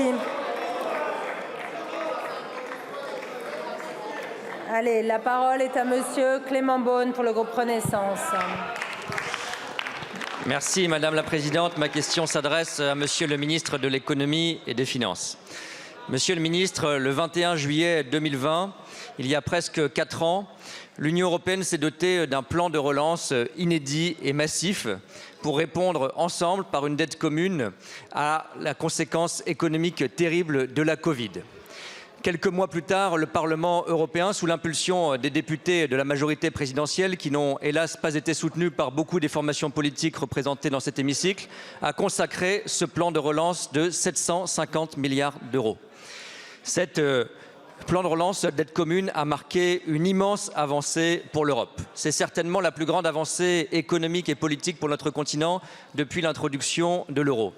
Merci. Allez, la parole est à monsieur Clément Beaune pour le groupe Renaissance. Merci Madame la Présidente. Ma question s'adresse à Monsieur le ministre de l'Économie et des Finances. Monsieur le ministre, le 21 juillet 2020, il y a presque 4 ans, l'Union européenne s'est dotée d'un plan de relance inédit et massif pour répondre ensemble par une dette commune à la conséquence économique terrible de la Covid. Quelques mois plus tard, le Parlement européen, sous l'impulsion des députés de la majorité présidentielle, qui n'ont hélas pas été soutenus par beaucoup des formations politiques représentées dans cet hémicycle, a consacré ce plan de relance de 750 milliards d'euros. Cet plan de relance, cette dette commune, a marqué une immense avancée pour l'Europe. C'est certainement la plus grande avancée économique et politique pour notre continent depuis l'introduction de l'euro.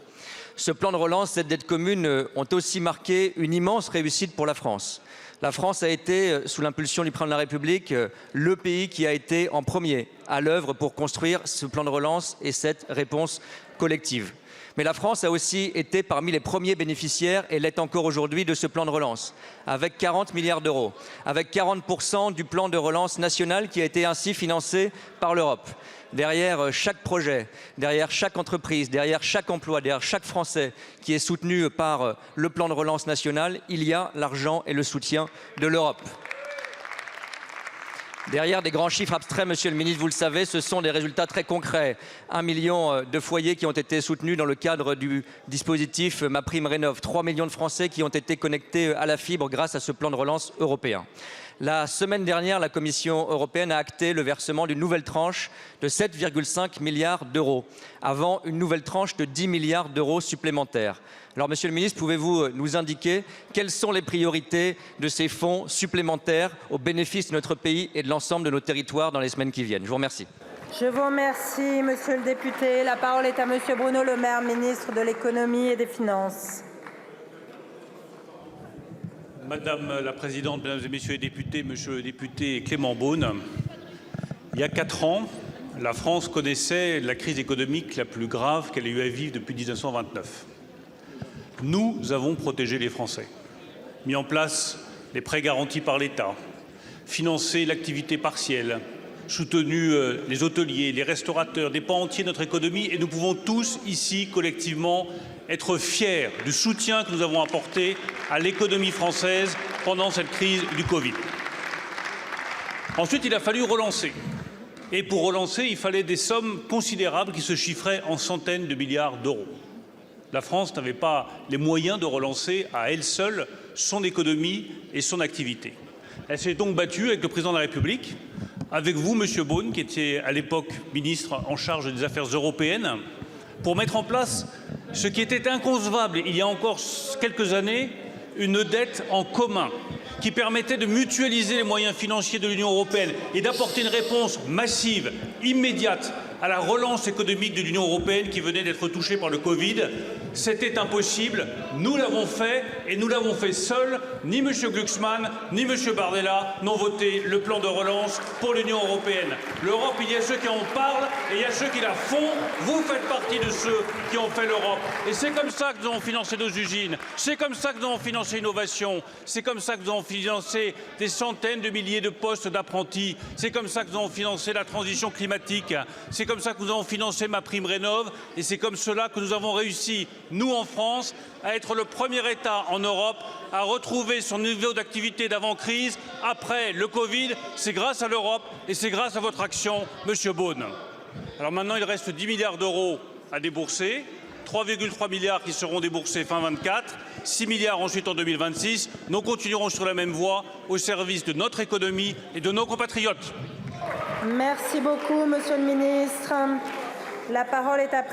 Ce plan de relance, cette dette commune ont aussi marqué une immense réussite pour la France. La France a été, sous l'impulsion du président de la République, le pays qui a été en premier à l'œuvre pour construire ce plan de relance et cette réponse collective. Mais la France a aussi été parmi les premiers bénéficiaires, et l'est encore aujourd'hui, de ce plan de relance, avec 40 milliards d'euros, avec 40% du plan de relance national qui a été ainsi financé par l'Europe. Derrière chaque projet, derrière chaque entreprise, derrière chaque emploi, derrière chaque Français qui est soutenu par le plan de relance national, il y a l'argent et le soutien de l'Europe. Derrière des grands chiffres abstraits, Monsieur le ministre, vous le savez, ce sont des résultats très concrets. 1 million de foyers qui ont été soutenus dans le cadre du dispositif MaPrimeRénov'. 3 millions de Français qui ont été connectés à la fibre grâce à ce plan de relance européen. La semaine dernière, la Commission européenne a acté le versement d'une nouvelle tranche de 7,5 milliards d'euros, avant une nouvelle tranche de 10 milliards d'euros supplémentaires. Alors, Monsieur le ministre, pouvez-vous nous indiquer quelles sont les priorités de ces fonds supplémentaires au bénéfice de notre pays et de l'ensemble de nos territoires dans les semaines qui viennent? Je vous remercie. Je vous remercie, monsieur le député. La parole est à monsieur Bruno Le Maire, ministre de l'Économie et des Finances. Madame la Présidente, Mesdames et Messieurs les députés, Monsieur le député Clément Beaune, il y a 4 ans, la France connaissait la crise économique la plus grave qu'elle ait eu à vivre depuis 1929. Nous avons protégé les Français, mis en place les prêts garantis par l'État, financé l'activité partielle, soutenu les hôteliers, les restaurateurs, des pans entiers de notre économie, et nous pouvons tous ici collectivement être fiers du soutien que nous avons apporté à l'économie française pendant cette crise du Covid. Ensuite, il a fallu relancer. Et pour relancer, il fallait des sommes considérables qui se chiffraient en centaines de milliards d'euros. La France n'avait pas les moyens de relancer à elle seule son économie et son activité. Elle s'est donc battue avec le président de la République, avec vous, Monsieur Beaune, qui était à l'époque ministre en charge des Affaires européennes, pour mettre en place ce qui était inconcevable il y a encore quelques années, une dette en commun qui permettait de mutualiser les moyens financiers de l'Union européenne et d'apporter une réponse massive, immédiate, à la relance économique de l'Union européenne qui venait d'être touchée par le Covid. C'était impossible, nous l'avons fait, et nous l'avons fait seuls. Ni M. Glucksmann, ni M. Bardella n'ont voté le plan de relance pour l'Union européenne. L'Europe, il y a ceux qui en parlent et il y a ceux qui la font. Vous faites partie de ceux qui ont fait l'Europe. Et c'est comme ça que nous avons financé nos usines, c'est comme ça que nous avons financé l'innovation, c'est comme ça que nous avons financé des centaines de milliers de postes d'apprentis, c'est comme ça que nous avons financé la transition climatique, c'est comme ça que nous avons financé MaPrimeRénov', et c'est comme cela que nous avons réussi, nous en France, à être le premier État en Europe à retrouver son niveau d'activité d'avant-crise après le Covid. C'est grâce à l'Europe et c'est grâce à votre action, Monsieur Beaune. Alors maintenant, il reste 10 milliards d'euros à débourser, 3,3 milliards qui seront déboursés fin 24, 6 milliards ensuite en 2026. Nous continuerons sur la même voie au service de notre économie et de nos compatriotes. Merci beaucoup, monsieur le ministre. La parole est à